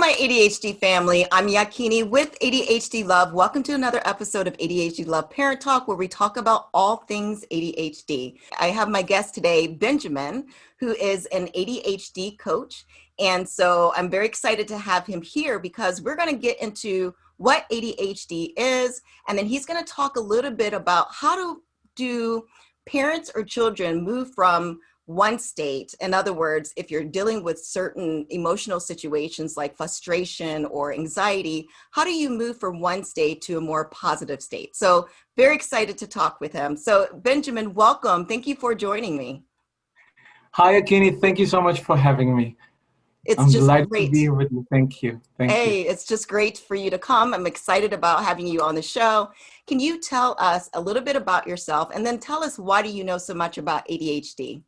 my ADHD family. I'm Yakini with ADHD Love. Welcome to another episode of ADHD Love Parent Talk, where we talk about all things ADHD. I have my guest today, Benjamin, who is an ADHD coach. And so I'm very excited to have him here because we're going to get into what ADHD is, and then he's going to talk a little bit about how do parents or children move from one state. In other words, if you're dealing with certain emotional situations like frustration or anxiety, how do you move from one state to a more positive state? So very excited to talk with him. So Benjamin, welcome. Thank you for joining me. Hi, Akini. Thank you so much for having me. It's I'm just delighted to great. be here with you. Thank you. Hey, it's just great for you to come. I'm excited about having you on the show. Can you tell us a little bit about yourself and then tell us why do you know so much about ADHD?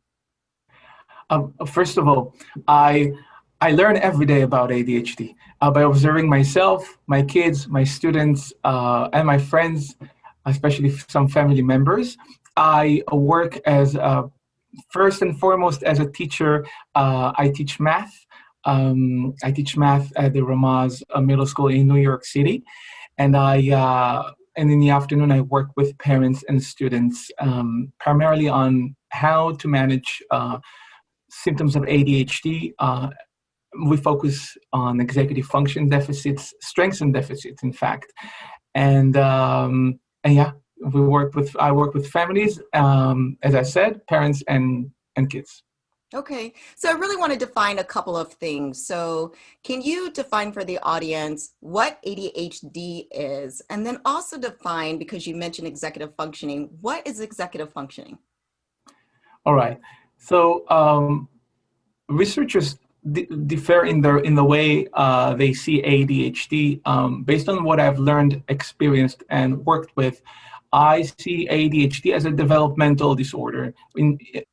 First of all, I learn every day about ADHD by observing myself, my kids, my students, and my friends, especially some family members. I work as first and foremost as a teacher. I teach math. I teach math at the Ramaz Middle School in New York City, and and in the afternoon I work with parents and students, primarily on how to manage symptoms of ADHD. We focus on executive function deficits, strengths and deficits, in fact, and yeah, I work with families, as I said, parents and kids. Okay, so I really want to define a couple of things. So can you define for the audience what ADHD is, and then also define, because you mentioned executive functioning, what is executive functioning? All right. So researchers differ in the way they see ADHD. Based on what I've learned, experienced, and worked with, I see ADHD as a developmental disorder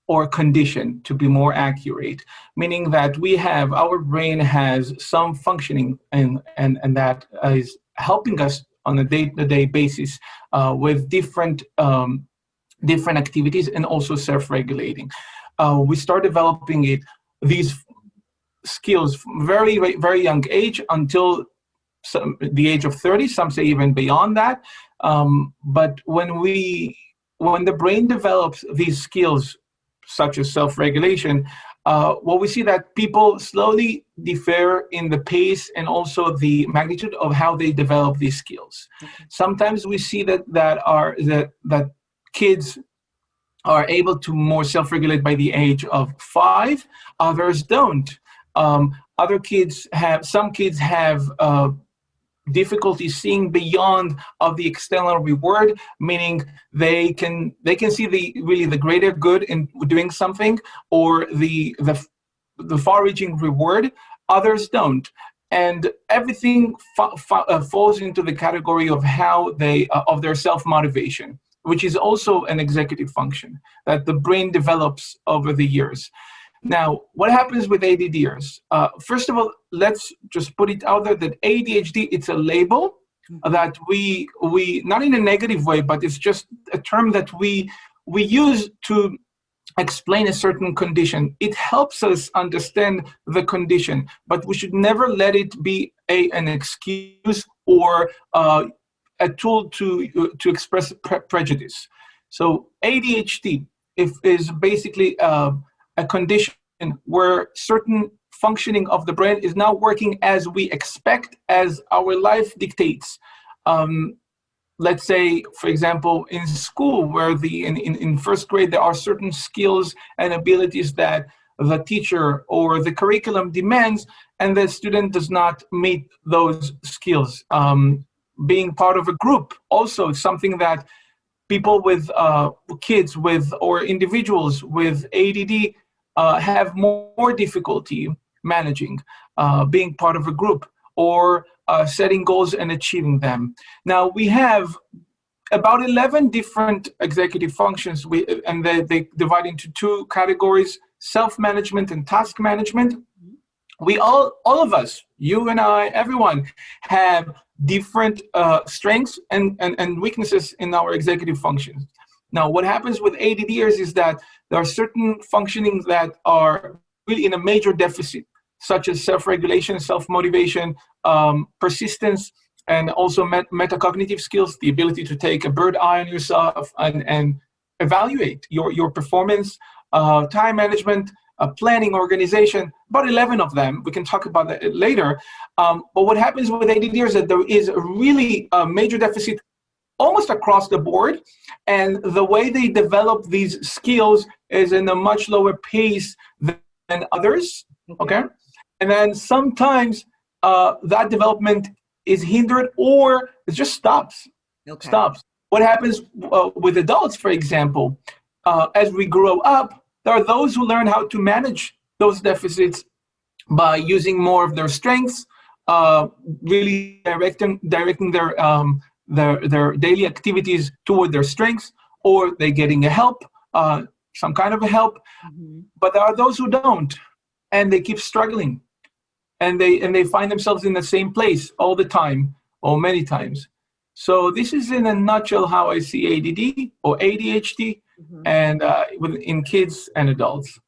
or condition, to be more accurate, meaning that our brain has some functioning and that is helping us on a day-to-day basis with different activities and also self-regulating. We start developing these skills from very young age until the age of 30, some say even beyond that. But when the brain develops these skills, such as self-regulation, what we see that people slowly differ in the pace and also the magnitude of how they develop these skills. Okay. Sometimes we see that kids are able to more self-regulate by the age of 5, others don't. Some kids have difficulty seeing beyond of the external reward, meaning they can see the greater good in doing something or the far-reaching reward. Others don't, and everything falls into the category of how they of their self-motivation, which is also an executive function that the brain develops over the years. Now, what happens with ADDers? First of all, let's just put it out there that ADHD, it's a label that we not in a negative way, but it's just a term that we use to explain a certain condition. It helps us understand the condition, but we should never let it be an excuse or a tool to express prejudice. So ADHD is basically a condition where certain functioning of the brain is not working as we expect, as our life dictates. Let's say, for example, in school, where in first grade, there are certain skills and abilities that the teacher or the curriculum demands, and the student does not meet those skills. Being part of a group also is something that people with kids with or individuals with ADD have more difficulty managing, being part of a group or setting goals and achieving them. Now, we have about 11 different executive functions, and they divide into 2 categories: self-management and task management. We all of us, you and I, everyone, have different strengths and weaknesses in our executive functions. Now, what happens with ADDers is that there are certain functionings that are really in a major deficit, such as self-regulation, self-motivation, persistence, and also metacognitive skills, the ability to take a bird eye on yourself and evaluate your performance, time management, planning, organization, about 11 of them. We can talk about that later. But what happens with ADD is that there is a really major deficit almost across the board. And the way they develop these skills is in a much lower pace than others, okay? And then sometimes that development is hindered or it just stops. What happens with adults, for example, as we grow up, there are those who learn how to manage those deficits by using more of their strengths, really directing their daily activities toward their strengths, or they're getting a help, some kind of a help. But there are those who don't, and they keep struggling, and they find themselves in the same place all the time, or many times. So this is in a nutshell how I see ADD or ADHD, and in kids and adults.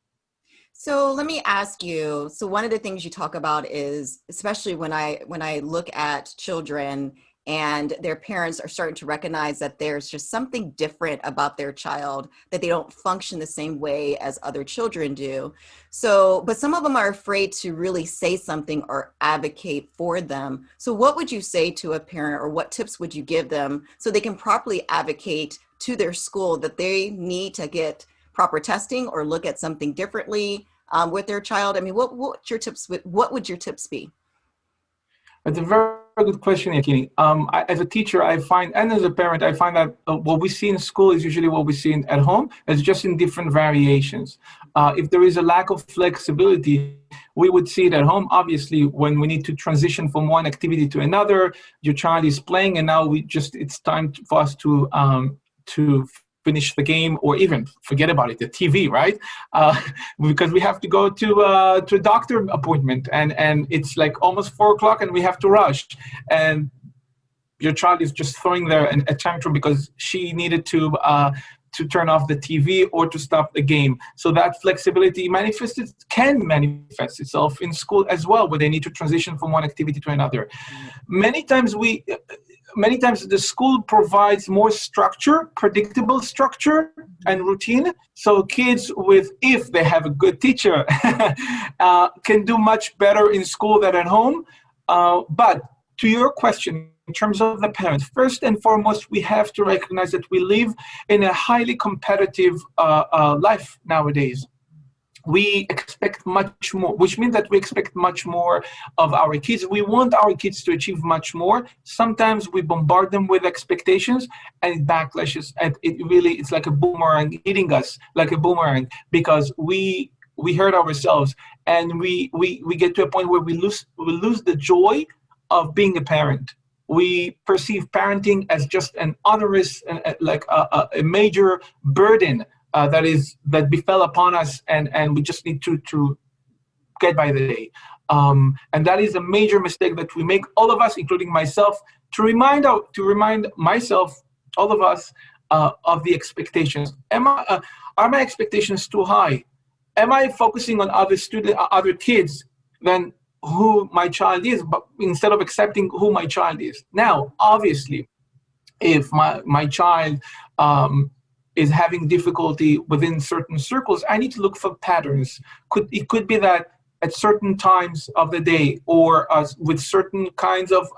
So let me ask you, so one of the things you talk about is, especially when I look at children and their parents are starting to recognize that there's just something different about their child, that they don't function the same way as other children do. So, but some of them are afraid to really say something or advocate for them. So what would you say to a parent, or what tips would you give them so they can properly advocate to their school that they need to get proper testing or look at something differently with their child? I mean, what would your tips be? It's a very good question, Yakini. As a teacher, I find, and as a parent, I find that what we see in school is usually what we see at home. It's just in different variations. If there is a lack of flexibility, we would see it at home. Obviously, when we need to transition from one activity to another, your child is playing, and now it's time for us to finish the game, or even forget about it, the TV, right? Because we have to go to a doctor appointment, and it's like almost 4 o'clock, and we have to rush. And your child is just throwing there a tantrum because she needed to turn off the TV or to stop the game. So that flexibility can manifest itself in school as well, where they need to transition from one activity to another. Many times the school provides more structure, predictable structure and routine. So kids if they have a good teacher, can do much better in school than at home. But to your question, in terms of the parents, first and foremost, we have to recognize that we live in a highly competitive life nowadays. We expect much more, which means that we expect much more of our kids. We want our kids to achieve much more. Sometimes we bombard them with expectations, and it backlashes, and it's like a boomerang hitting us like a boomerang, because we hurt ourselves, and we get to a point where we lose the joy of being a parent. We perceive parenting as just an onerous, like a major burden that befell upon us, and we just need to get by the day. And that is a major mistake that we make, all of us, including myself, to remind myself, all of us, of the expectations. Are my expectations too high? Am I focusing on other kids than who my child is, but instead of accepting who my child is? Now, obviously, if my child is having difficulty within certain circles, I need to look for patterns. It could be that at certain times of the day, or with certain kinds of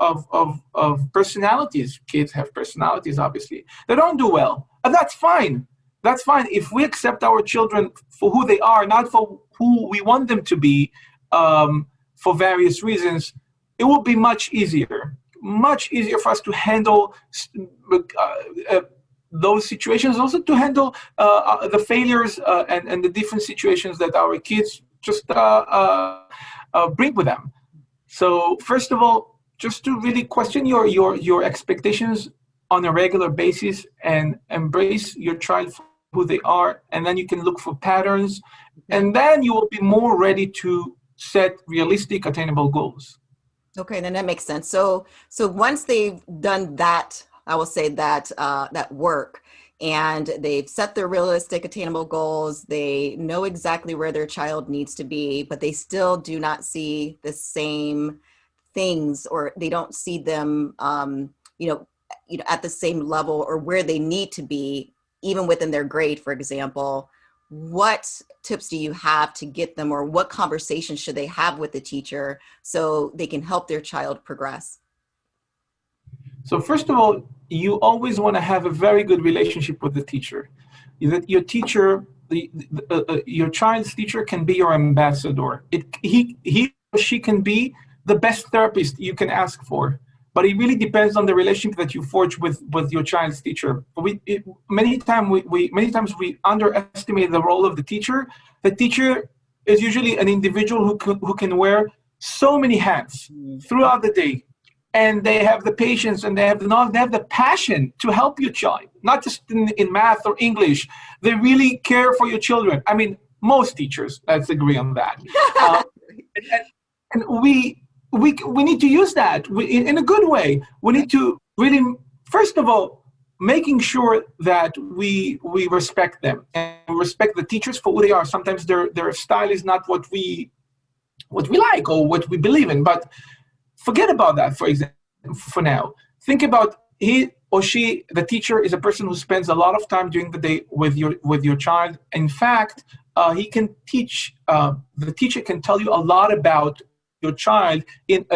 personalities. Kids have personalities, obviously. They don't do well, and that's fine. That's fine. If we accept our children for who they are, not for who we want them to be, for various reasons, it will be much easier for us to handle those situations, also to handle the failures and the different situations that our kids just bring with them. So first of all, just to really question your expectations on a regular basis, and embrace your child for who they are, and then you can look for patterns, and then you will be more ready to set realistic, attainable goals. Okay, then that makes sense. So once they've done that, I will say that that work, and they've set their realistic, attainable goals. They know exactly where their child needs to be, but they still do not see the same things, or they don't see them, at the same level or where they need to be, even within their grade, for example. What tips do you have to get them, or what conversations should they have with the teacher so they can help their child progress? So first of all, you always want to have a very good relationship with the teacher. That your teacher, your child's teacher, can be your ambassador. He or she can be the best therapist you can ask for. But it really depends on the relationship that you forge with your child's teacher. Many times we underestimate the role of the teacher. The teacher is usually an individual who can wear so many hats throughout the day, and they have the patience and they have the passion to help your child, not just in math or English. They really care for your children. I mean, most teachers, let's agree on that. And we need to use that in a good way. We need to really, first of all, making sure that we respect them and respect the teachers for who they are. Sometimes their style is not what we like or what we believe in, but forget about that, for example, for now. Think about he or she, the teacher, is a person who spends a lot of time during the day with your child. In fact, he can teach, the teacher can tell you a lot about your child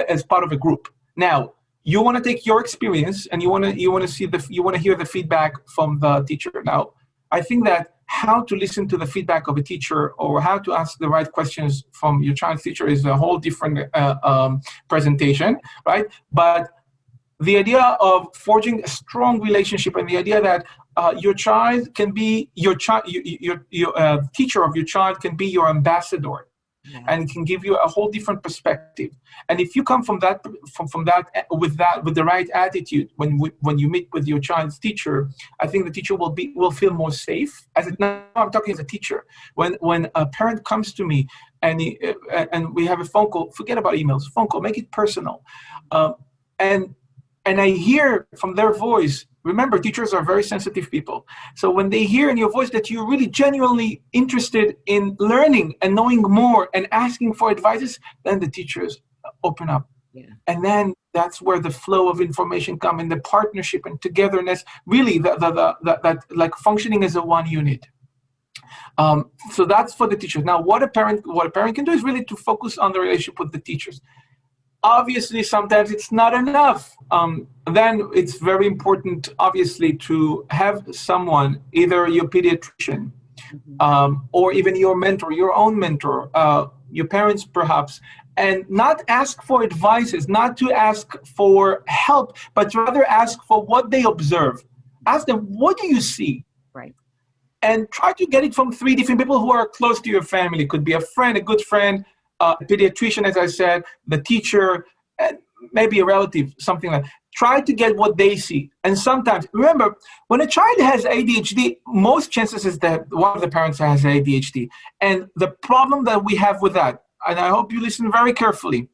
as part of a group. Now, you want to take your experience and you want to hear the feedback from the teacher. Now, I think that how to listen to the feedback of a teacher or how to ask the right questions from your child's teacher is a whole different presentation, right? But the idea of forging a strong relationship and the idea that your child can be your teacher of your child can be your ambassador. Yeah. And can give you a whole different perspective. And if you come from that with the right attitude when you meet with your child's teacher, I think the teacher will feel more safe. Now I'm talking as a teacher. When a parent comes to me and we have a phone call, forget about emails, phone call, make it personal, and I hear from their voice. Remember, teachers are very sensitive people. So when they hear in your voice that you're really genuinely interested in learning and knowing more and asking for advices, then the teachers open up. Yeah. And then that's where the flow of information comes, and the partnership and togetherness, really that like functioning as a one unit. So that's for the teachers. Now, what a parent can do is really to focus on the relationship with the teachers. Obviously, sometimes it's not enough. Then it's very important, obviously, to have someone, either your pediatrician, or even your mentor, your own mentor, your parents perhaps, and not ask for advices, not to ask for help, but rather ask for what they observe. Ask them, what do you see? Right. And try to get it from 3 different people who are close to your family. It could be a friend, a good friend, a pediatrician, as I said, the teacher, and maybe a relative, something like that. Try to get what they see. And sometimes, remember, when a child has ADHD, most chances is that one of the parents has ADHD. And the problem that we have with that, and I hope you listen very carefully,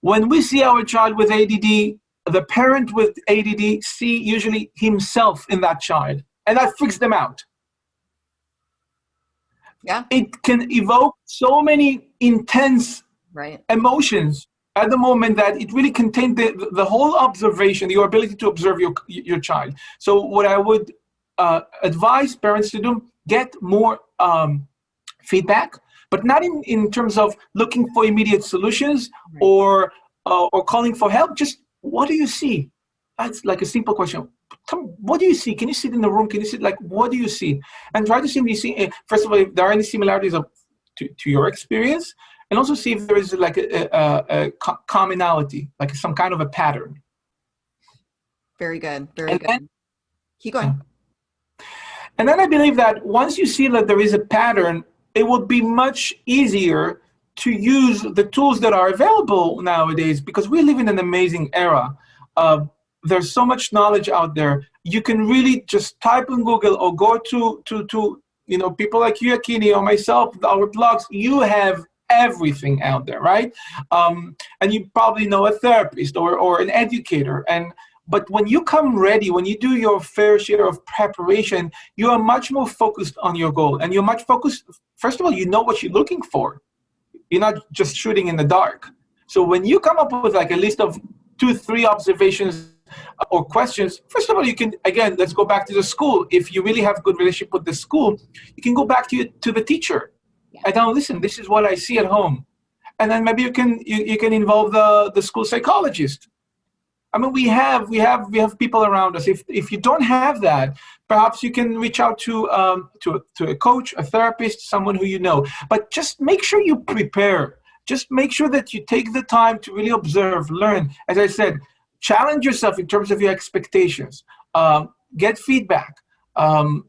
when we see our child with ADD, the parent with ADD see usually himself in that child, and that freaks them out. Yeah. It can evoke so many intense emotions at the moment that it really contains the whole observation, your ability to observe your child. So what I would advise parents to do, get more feedback, but not in terms of looking for immediate solutions or calling for help. Just, what do you see? That's like a simple question. What do you see? Can you sit in the room? Can you sit, like, what do you see? And try to see if you see, first of all, if there are any similarities to your experience, and also see if there is like a commonality, like some kind of a pattern. Very good. Very good. Keep going. And then I believe that once you see that there is a pattern, it will be much easier to use the tools that are available nowadays, because we live in an amazing era. There's so much knowledge out there. You can really just type in Google or go to people like you, Yakini, or myself, our blogs. You have everything out there, right? And you probably know a therapist or an educator. And But when you come ready, when you do your fair share of preparation, you are much more focused on your goal. And you're much focused, first of all, you know what you're looking for. You're not just shooting in the dark. So when you come up with like a list of 2, 3 observations or questions, first of all, you can, again, let's go back to the school. If you really have good relationship with the school, you can go back to the teacher. Yeah. And now, listen, this is what I see at home. And then maybe you can involve the school psychologist. I mean, we have people around us. If you don't have that, perhaps you can reach out to a coach, a therapist, someone who you know. But just make sure you prepare. Just make sure that you take the time to really observe, learn. As I said, challenge yourself in terms of your expectations. Get feedback, and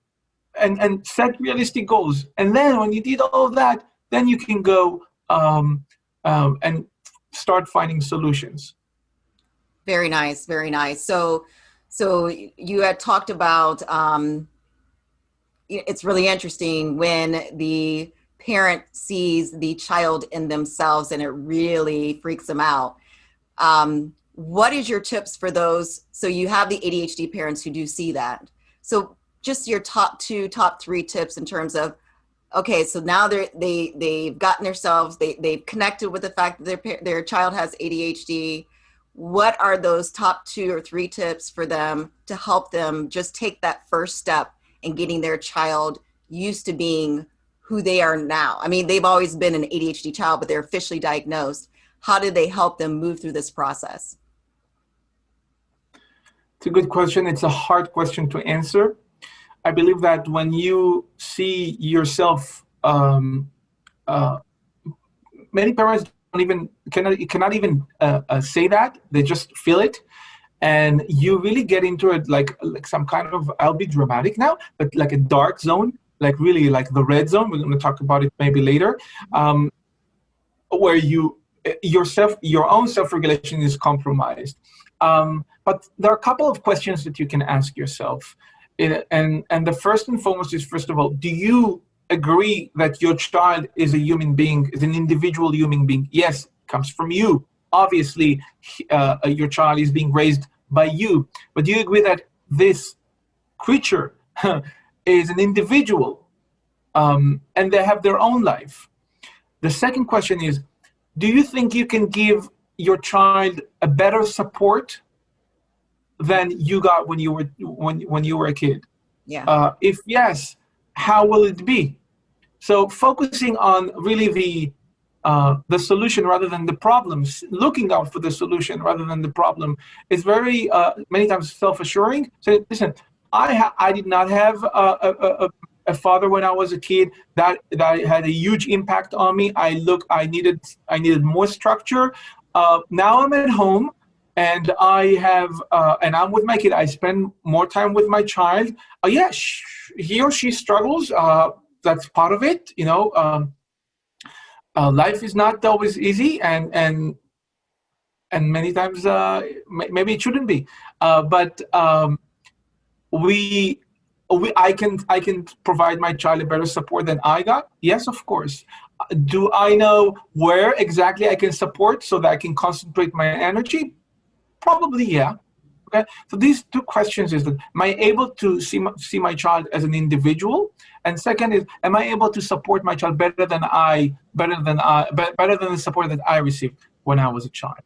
set realistic goals. And then when you did all of that, then you can go and start finding solutions. Very nice, very nice. So you had talked about it's really interesting when the parent sees the child in themselves and it really freaks them out. What is your tips for those? So you have the ADHD parents who do see that. So just your top 2, top 3 tips in terms of, okay, so now they've gotten themselves, they've connected with the fact that their child has ADHD. What are those top 2 or 3 tips for them to help them just take that first step in getting their child used to being who they are now? I mean, they've always been an ADHD child, but they're officially diagnosed. How do they help them move through this process? It's a good question. It's a hard question to answer. I believe that when you see yourself, many parents cannot even say that. They just feel it, and you really get into it like some kind of, I'll be dramatic now, but like a dark zone, like really like the red zone. We're going to talk about it maybe later, where your own self-regulation is compromised. But there are a couple of questions that you can ask yourself. And the first and foremost is, first of all, do you agree that your child is a human being, is an individual human being? Yes, it comes from you. Obviously, your child is being raised by you. But do you agree that this creature is an individual, and they have their own life? The second question is, do you think you can give your child a better support than you got when you were a kid? Yeah. If yes, how will it be? So focusing on really the solution rather than the problems, looking out for the solution rather than the problem, is very many times self-assuring. So listen, I did not have a father when I was a kid that had a huge impact on me. I needed more structure. Now I'm at home, and and I'm with my kid. I spend more time with my child. Yeah, he or she struggles. That's part of it. Life is not always easy, and many times maybe it shouldn't be. But we I can provide my child a better support than I got. Yes, of course. Do I know where exactly I can support so that I can concentrate my energy? Probably, yeah. Okay. So these 2 questions is that, am I able to see my child as an individual? And second is, am I able to support my child better than the support that I received when I was a child?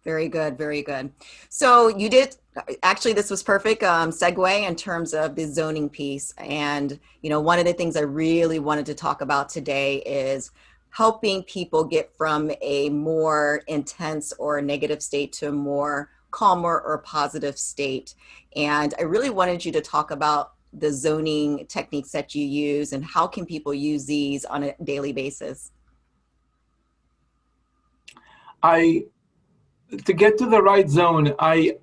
Very good, very good. So you did, actually, this was perfect segue in terms of the zoning piece. And, one of the things I really wanted to talk about today is helping people get from a more intense or negative state to a more calmer or positive state. And I really wanted you to talk about the zoning techniques that you use and how can people use these on a daily basis? To get to the right zone, I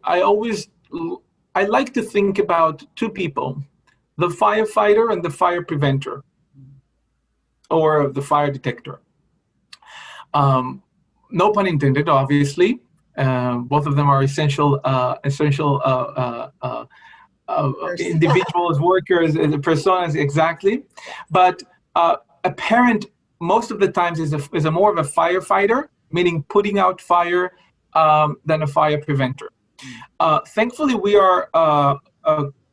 like to think about 2 people, the firefighter and the fire preventer, or the fire detector. No pun intended, obviously. Both of them are essential individuals, workers, personas, exactly. But a parent, most of the times, is a more of a firefighter, meaning putting out fire, than a fire preventer. Thankfully, we are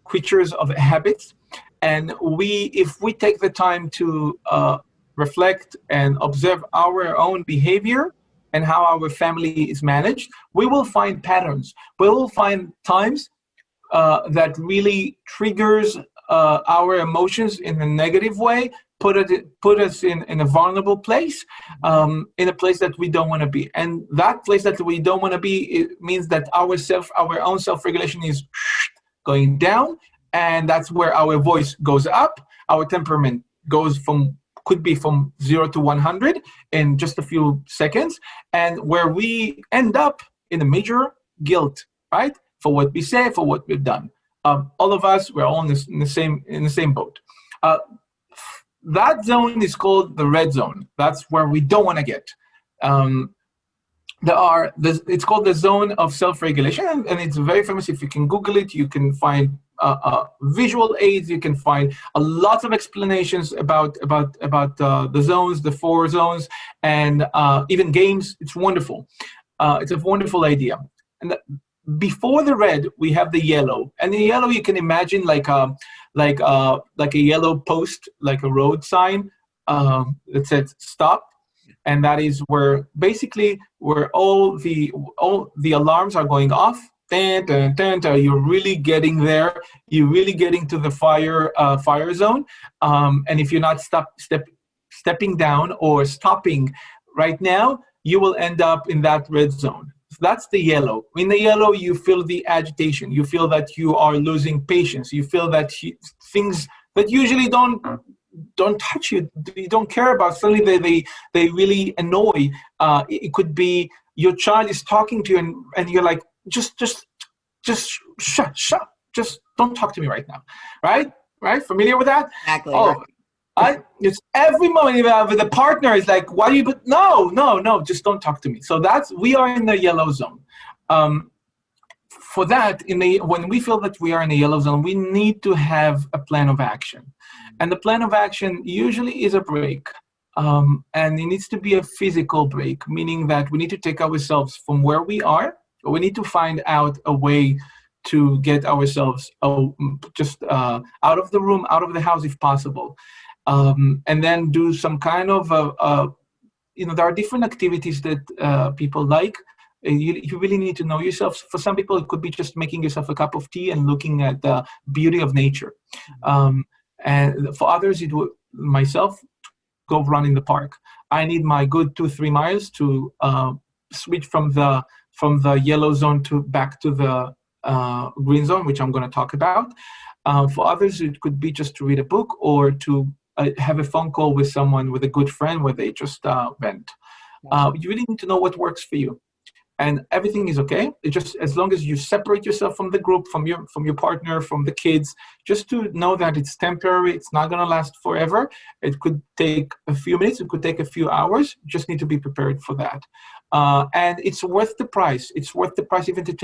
creatures of habits, and if we take the time to reflect and observe our own behavior and how our family is managed, we will find patterns. We will find times that really triggers our emotions in a negative way, put us in a vulnerable place, in a place that we don't want to be. And that place that we don't want to be, it means that our own self-regulation is going down, and that's where our voice goes up. Our temperament could be from 0 to 100 in just a few seconds, and where we end up in a major guilt, right? For what we say, for what we've done. All of us, we're all in the same boat. That zone is called the red zone. That's where we don't want to get. Um, it's called the zone of self-regulation, and it's very famous. If you can Google it, you can find visual aids. You can find a lot of explanations about the zones, the 4 zones, and even games. It's wonderful. It's a wonderful idea. And before the red, we have the yellow, and the yellow you can imagine like a yellow post, like a road sign that says stop, and that is where basically where all the alarms are going off. Dun, dun, dun, dun. You're really getting there. You're really getting to the fire zone, and if you're not stepping down or stopping right now, you will end up in that red zone. So that's the yellow. In the yellow, you feel the agitation. You feel that you are losing patience. You feel that things that usually don't touch you, you don't care about, suddenly they really annoy. It could be your child is talking to you, and you're like, just shut, just don't talk to me right now, right? Familiar with that? Exactly. Oh, it's every moment with the partner is like, why do you? But no, just don't talk to me. So we are in the yellow zone. For that, when we feel that we are in the yellow zone, we need to have a plan of action, and the plan of action usually is a break, and it needs to be a physical break, meaning that we need to take ourselves from where we are. We need to find out a way to get ourselves just out of the room, out of the house if possible. And then do some kind of, there are different activities that people like. You really need to know yourself. For some people, it could be just making yourself a cup of tea and looking at the beauty of nature. And for others, myself, go run in the park. I need my good 2-3 miles to switch from the yellow zone back to the green zone, which I'm going to talk about. For others, it could be just to read a book or to have a phone call with someone, with a good friend, where they just vent. You really need to know what works for you, and everything is okay. It's just as long as you separate yourself from the group, from your partner, from the kids, just to know that it's temporary. It's not going to last forever. It could take a few minutes. It could take a few hours. You just need to be prepared for that. And it's worth the price. It's worth the price even to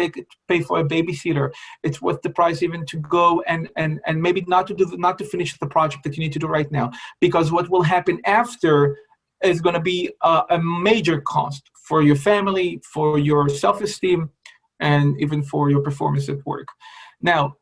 pay for a babysitter. It's worth the price even to go and maybe not to finish the project that you need to do right now, because what will happen after is going to be a major cost for your family, for your self-esteem, and even for your performance at work. Now,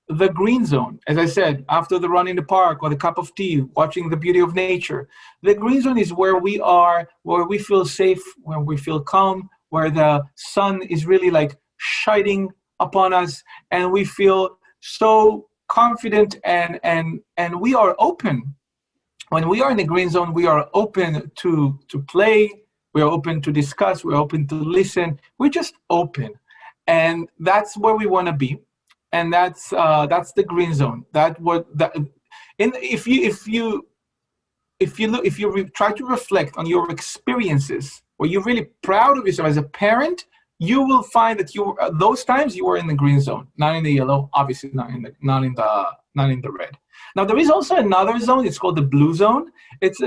the green zone, as I said, after the run in the park or the cup of tea, watching the beauty of nature, the green zone is where we are, where we feel safe, where we feel calm, where the sun is really like shining upon us, and we feel so confident and we are open. When we are in the green zone, we are open to play, we are open to discuss, we're open to listen, we're just open. And that's where we want to be. And that's the green zone. If you try to reflect on your experiences, where you're really proud of yourself as a parent, you will find that those times you were in the green zone, not in the yellow, obviously not in the red. Now there is also another zone. It's called the blue zone. It's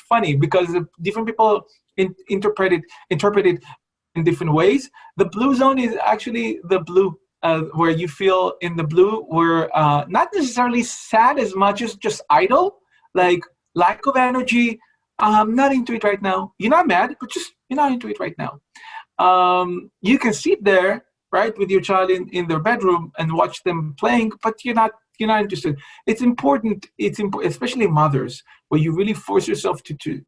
funny because different people interpret it in different ways. The blue zone is actually the blue, where you feel in the blue, where not necessarily sad as much as just idle, like lack of energy. I'm not into it right now. You're not mad, but just you're not into it right now. You can sit there right, with your child in their bedroom and watch them playing, but you're not interested. Especially mothers, where you really force yourself to do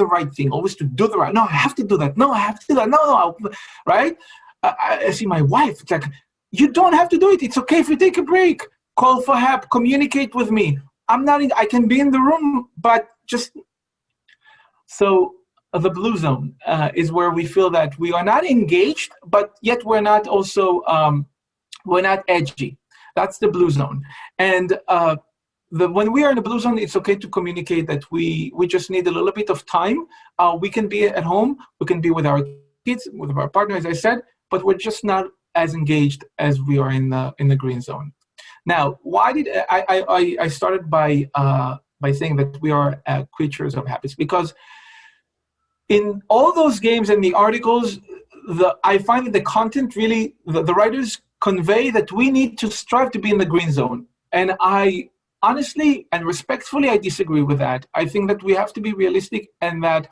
the right thing, always to do the right. No, I have to do that. No, I have to do that. No, right? I see my wife. It's like, you don't have to do it. It's okay if you take a break. Call for help. Communicate with me. I can be in the room, but just so. The blue zone is where we feel that we are not engaged, but yet we're not also we're not edgy. That's the blue zone. And when we are in the blue zone, it's okay to communicate that we just need a little bit of time. We can be at home, we can be with our kids, with our partner, as I said, but we're just not as engaged as we are in the green zone. Now, why did I started by saying that we are creatures of habits? Because in all those games and the articles, I find that the content really, the writers convey that we need to strive to be in the green zone. And I honestly and respectfully, I disagree with that. I think that we have to be realistic, and that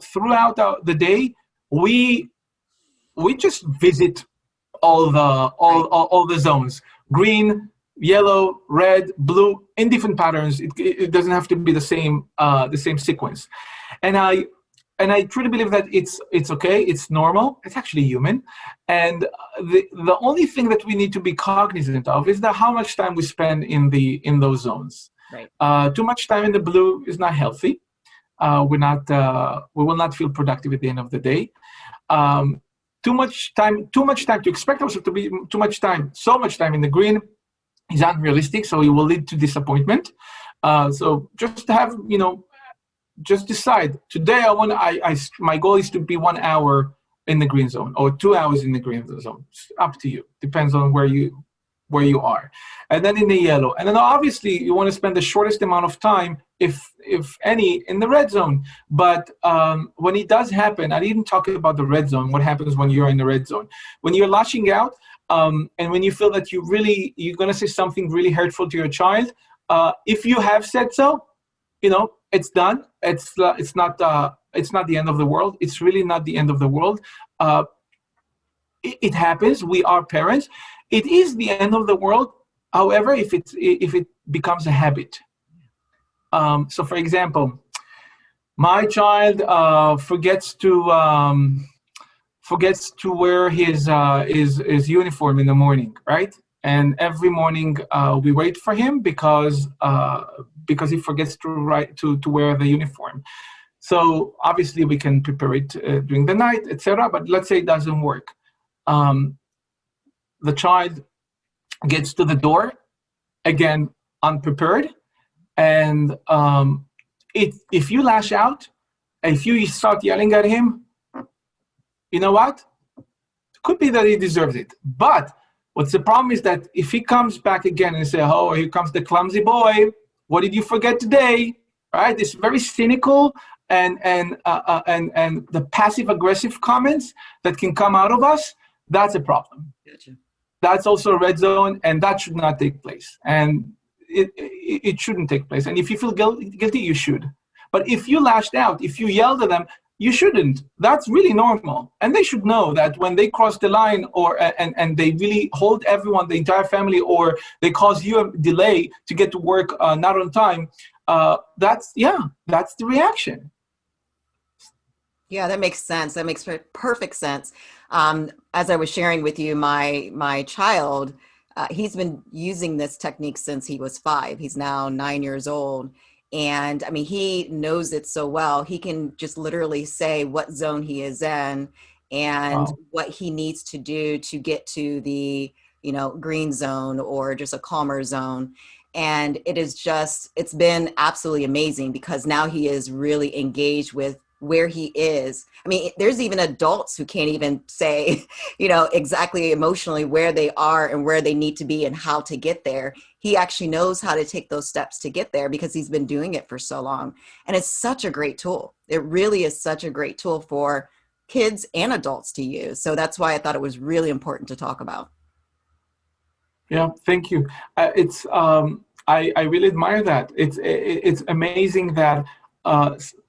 throughout the day, we just visit all the zones: green, yellow, red, blue, in different patterns. It doesn't have to be the same sequence. And I truly believe that it's okay, it's normal, it's actually human. And the only thing that we need to be cognizant of is that how much time we spend in those zones. Right. Too much time in the blue is not healthy. We will not feel productive at the end of the day. Too much time to expect ourselves to be so much time in the green is unrealistic, so it will lead to disappointment. So just have, just decide today. My goal is to be 1 hour in the green zone, or 2 hours in the green zone. It's up to you. Depends on where you are. And then in the yellow, and then obviously you want to spend the shortest amount of time, if any, in the red zone. But when it does happen, I didn't talk about the red zone. What happens when you're in the red zone? When you're lashing out, and when you feel that you're going to say something really hurtful to your child, if you have said so, it's done. It's not the end of the world. It's really not the end of the world. It happens. We are parents. It is the end of the world. However, if it becomes a habit. So, for example, my child forgets to wear his uniform in the morning, right? And every morning we wait for him because he forgets to wear the uniform. So obviously we can prepare it during the night, etc. But let's say it doesn't work. The child gets to the door, again unprepared, and if you lash out, if you start yelling at him, you know what? It could be that he deserves it, but what's the problem is that if he comes back again and say, "Oh, here comes the clumsy boy. What did you forget today?" Right? It's very cynical, and the passive aggressive comments that can come out of us. That's a problem. Gotcha. That's also a red zone, and that should not take place. And it shouldn't take place. And if you feel guilty, you should. But if you lashed out, if you yelled at them, you shouldn't. That's really normal. And they should know that when they cross the line, or and they really hold everyone, the entire family, or they cause you a delay to get to work not on time, that's the reaction. Yeah, that makes sense. That makes perfect sense. As I was sharing with you, my child, he's been using this technique since he was 5. He's now 9 years old. And I mean, he knows it so well. He can just literally say what zone he is in and what he needs to do to get to the, green zone or just a calmer zone. And it's been absolutely amazing, because now he is really engaged with where he is. I mean, there's even adults who can't even say, exactly emotionally where they are and where they need to be and how to get there. He actually knows how to take those steps to get there because he's been doing it for so long. And it's such a great tool. It really is such a great tool for kids and adults to use. So that's why I thought it was really important to talk about. Yeah, thank you. I really admire that. It's amazing that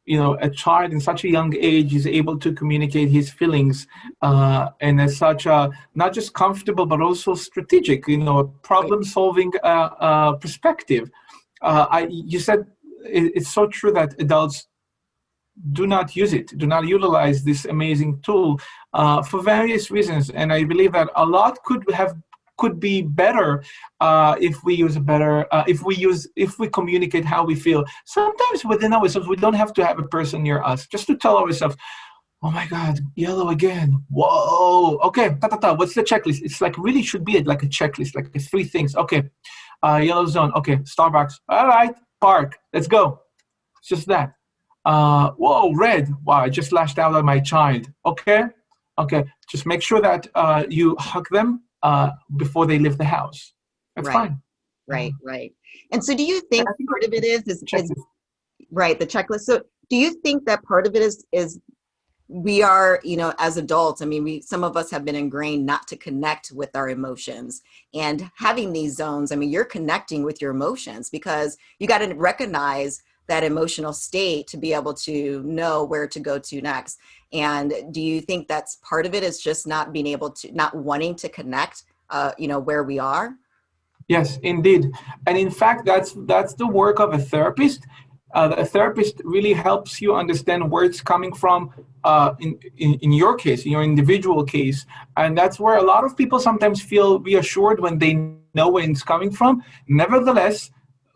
a child in such a young age is able to communicate his feelings and as such a not just comfortable but also strategic, problem solving perspective. You said it's so true that adults do not utilize this amazing tool for various reasons, and I believe that a lot could be better if we use a better if we communicate how we feel. Sometimes within ourselves, we don't have to have a person near us just to tell ourselves, oh my God, yellow again. Whoa. Okay. What's the checklist? It's like really should be like a checklist, like 3 things. Okay. Yellow zone. Okay. Starbucks. All right. Park. Let's go. It's just that. Whoa, red. Wow, I just lashed out at my child. Okay. Okay. Just make sure that you hug them before they leave the house. That's fine. Right. And so do you think part of it is right, the checklist. So do you think that part of it is we are, as adults, I mean, some of us have been ingrained not to connect with our emotions, and having these zones, I mean, you're connecting with your emotions because you got to recognize that emotional state to be able to know where to go to next. And do you think that's part of it is just not being able to, not wanting to connect, where we are? Yes, indeed. And in fact, that's the work of a therapist. A therapist really helps you understand where it's coming from in your case, in your individual case. And that's where a lot of people sometimes feel reassured when they know where it's coming from. Nevertheless,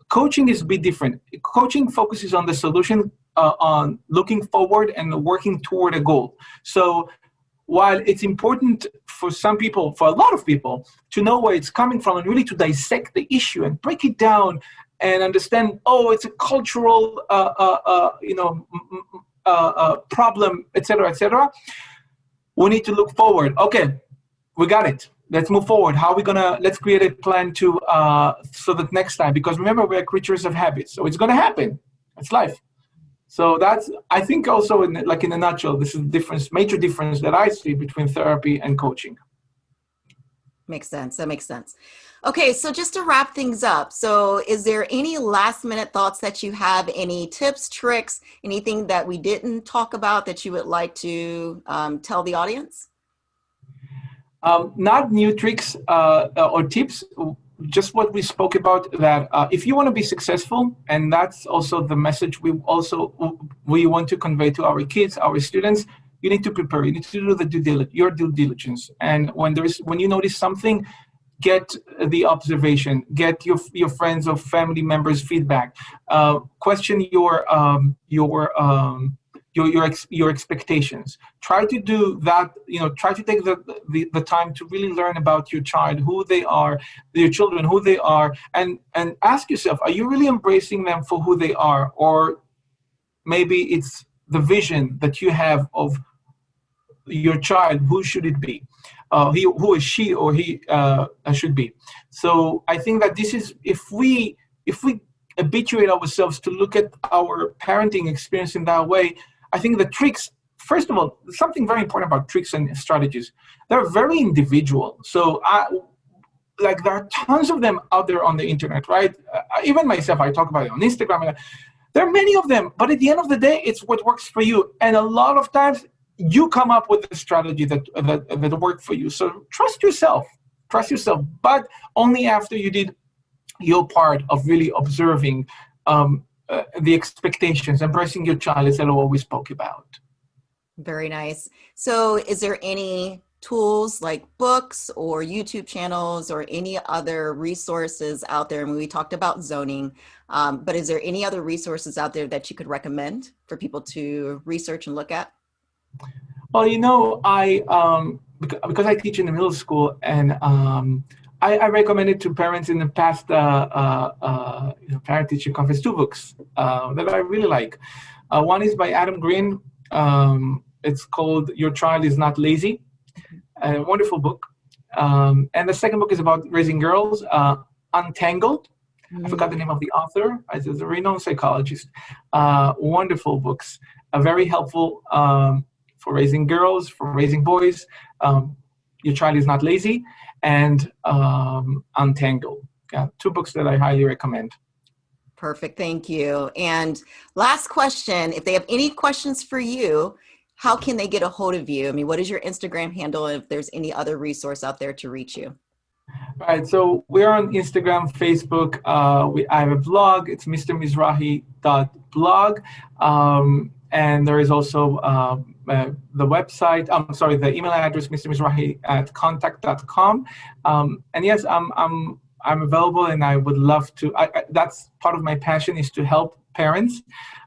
coaching is a bit different. Coaching focuses on the solution, on looking forward and working toward a goal. So while it's important for some people, for a lot of people, to know where it's coming from and really to dissect the issue and break it down and understand, it's a cultural, problem, etc., we need to look forward. Okay, we got it. Let's move forward. How are we let's create a plan so that next time, because remember, we're creatures of habits. So it's going to happen. It's life. So that's, I think also in a nutshell, this is the major difference that I see between therapy and coaching. Makes sense. That makes sense. Okay, so just to wrap things up, so is there any last minute thoughts that you have, any tips, tricks, anything that we didn't talk about that you would like to tell the audience? Not new tricks or tips, just what we spoke about, that if you want to be successful, and that's also the message we want to convey to our kids, our students, you need to prepare, you need to do your due diligence. And when you notice something, get the observation, get your friends or family members' feedback, question your expectations. Try to do that. Try to take the time to really learn about your child, who they are, your children, who they are, and ask yourself: are you really embracing them for who they are, or maybe it's the vision that you have of your child? Who should it be? Who is she or he should be? So I think that this is, if we habituate ourselves to look at our parenting experience in that way, I think the tricks, first of all, something very important about tricks and strategies, they're very individual. So there are tons of them out there on the internet, right? Even myself, I talk about it on Instagram. There are many of them, but at the end of the day, it's what works for you. And a lot of times, you come up with a strategy that worked for you. So trust yourself, but only after you did your part of really observing the expectations, embracing your child, as Ella always spoke about. Very nice. So is there any tools like books or YouTube channels or any other resources out there? I mean, we talked about zoning, but is there any other resources out there that you could recommend for people to research and look at? Well, I because I teach in the middle school, and I recommended to parents in the past parent teacher conference 2 books that I really like. One is by Adam Green. It's called "Your Child Is Not Lazy," a wonderful book. And the second book is about raising girls, Untangled. I forgot the name of the author. He's a renowned psychologist. Wonderful books, very helpful for raising girls, for raising boys. Your Child Is Not Lazy, and Untangled. Yeah, 2 books that I highly recommend. Perfect. Thank you. And last question, if they have any questions for you, how can they get a hold of you? I mean, what is your Instagram handle? And if there's any other resource out there to reach you? Right. So we're on Instagram, Facebook. I have a blog. It's mrmizrahi.blog. And there is also the website. I'm sorry, the email address, mrmizrahi@contact.com. And yes, I'm available, and I would love to. That's part of my passion, is to help parents.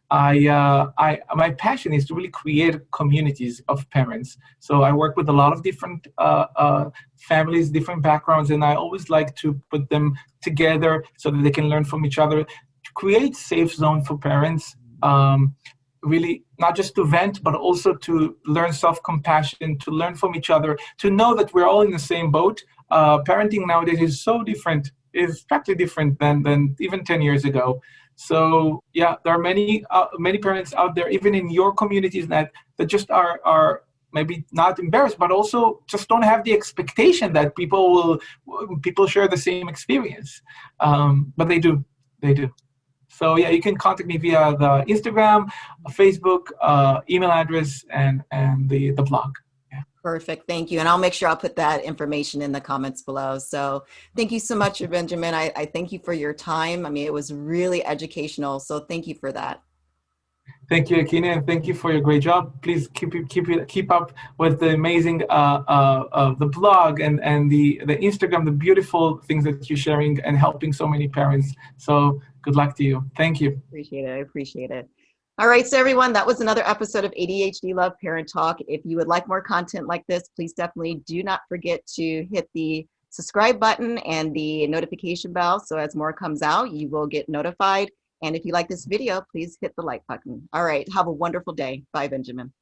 My passion is to really create communities of parents. So I work with a lot of different families, different backgrounds, and I always like to put them together so that they can learn from each other, to create safe zone for parents. Really, not just to vent, but also to learn self-compassion, to learn from each other, to know that we're all in the same boat. Parenting nowadays is so different, is practically different than even 10 years ago. So yeah, there are many parents out there, even in your communities, that just are maybe not embarrassed, but also just don't have the expectation that people share the same experience. But they do. So yeah, you can contact me via the Instagram, Facebook, email address, and the blog. Yeah. Perfect. Thank you. And I'll make sure I'll put that information in the comments below. So thank you so much, Benjamin. I thank you for your time. I mean, it was really educational. So thank you for that. Thank you, Akina, and thank you for your great job. Please keep up with the amazing the blog and the Instagram, the beautiful things that you're sharing and helping so many parents. So good luck to you. Thank you. Appreciate it. I appreciate it. All right, so everyone, that was another episode of ADHD Love Parent Talk. If you would like more content like this, please definitely do not forget to hit the subscribe button and the notification bell. So as more comes out, you will get notified. And if you like this video, please hit the like button. All right, have a wonderful day. Bye, Benjamin.